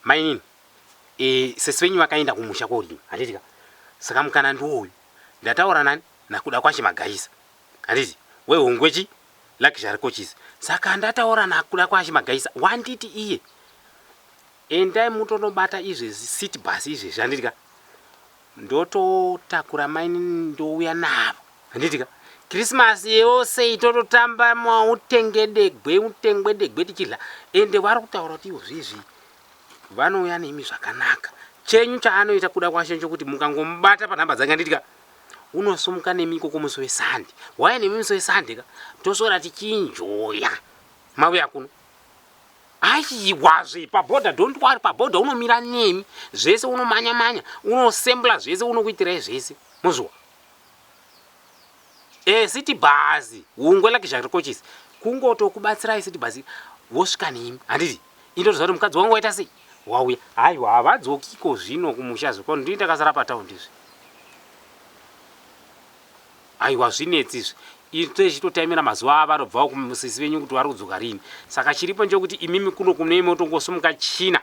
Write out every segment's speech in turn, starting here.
Mainini. Sesi wenyu wakaenda kumusha kodi. Handitika. Saka mukana ndoyo. Ndataura nani? Nakuda kwashi magaisa. Handiti. Wewe ungwechi luxury coaches. Saka ndataura nakuda kwashi magaisa. Wanditi iye. Endai mutonobata izvi city bus izvi zvanditika. Ndoto takura mainini ndouya navo. Handitika. Christmas yose itototamba utengedegwe utengwedegwe tichidla. Ende vari kutaura kuti izvi vanouya nemi zvakanaka. Chenyu chaanoita kuda kwashe chokuti mukangomubata panhamba dzake handitika. Unosumuka nemiko kumusi wesande. Waya nemi musi wesande ka. Tosora tichinjoya. Mauya kuno. Aiwazve paboda don't worry paboda unomira nemi. Zvese unomanya manya. Unosembla zvese unokuitirai zvese. Muzwa. City bus. Ungwe luxury coaches. Kungotokubatsirai city bus. Wosvika nemi. Handiti. Indotozva kuti mukadzi wangu waita sei? Wauya. Haiwa havadzokiko zvino kumusha zviko ndini takasara pataundi izvi. Haiwa zvinetsi izvi. Ito chitotaimira mazuva avarobvawo kumusisi wenyu kuti vari kudzoka rini. Saka chiripo njokuti imimi kuno kunemi motongosumuka China.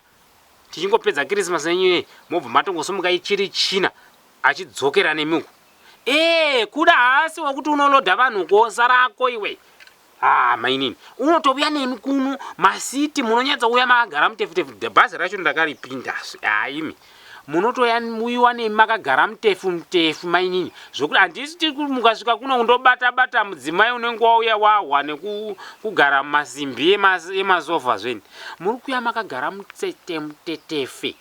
Tichingopedza Christmas yenyu mobva matongosumuka ichiri China achidzokera nemiku. Kuda hasi wakuti unolodha vanhu gosa rako iwe. Mainini. Unotouya nemi kuno masiti munonyatsa uya makagara mutefutefu. Bhazi racho ndakaripinda. Imi. Munotoya muiwa nemi makagara mutefu mainini. Zvokuti handisi mukasvika kuno undobata mudzimai unenge wauya wahwa nekugara masimbi emasofa zveni. Muri kuya makagara mutetefe.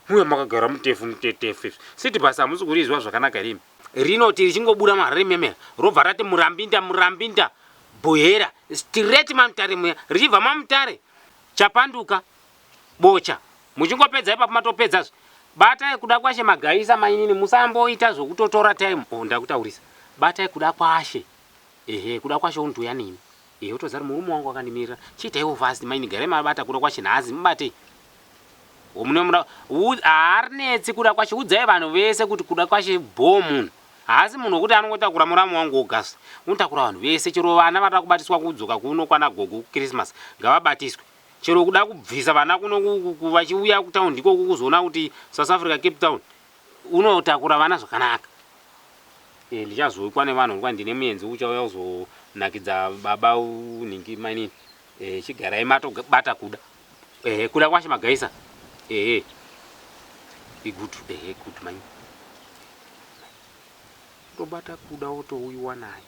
Muya makagara mutetefe. City bus hamusi kurizwa zvakanaka rimi. Rinoti richingobuda marememe robva rati murambinda bohera straight mamutare muya richibva mamutare chapanduka bocha muchingopedza ipapo matopedza batai kuda kwashe magaisa mainini musamboita zvokutotora time ndakutaurisa batai kuda kwashe kuda kwashe untuya nini utozari murume wangu akandimirira chiitaiwo fast maini gare mabata kuda kwashe nhazi mubate harinetsi kuda kwashe udzai vanhu vese kuti kuda kwashe bomu asi munhu wekuti anongotakura muramu wangu ogasi unotakura vanhu vese chero vana vataka kubatiswa kudzoka kuno kwana gogo Christmas ngavabatiswe chero kuda kubvisa vana kuno vachiuya kutaundi ikoko kuzoona kuti South Africa Cape Town unotakura vana zvakanaka. Ndichazoikwa nevanhu kuti ndine muenzi uchauya kuzonakidza baba unhingi mainini chigarai matobata kuda kwashe magaisa igutu gutu mainini tobata kuda wotouyiwa naye.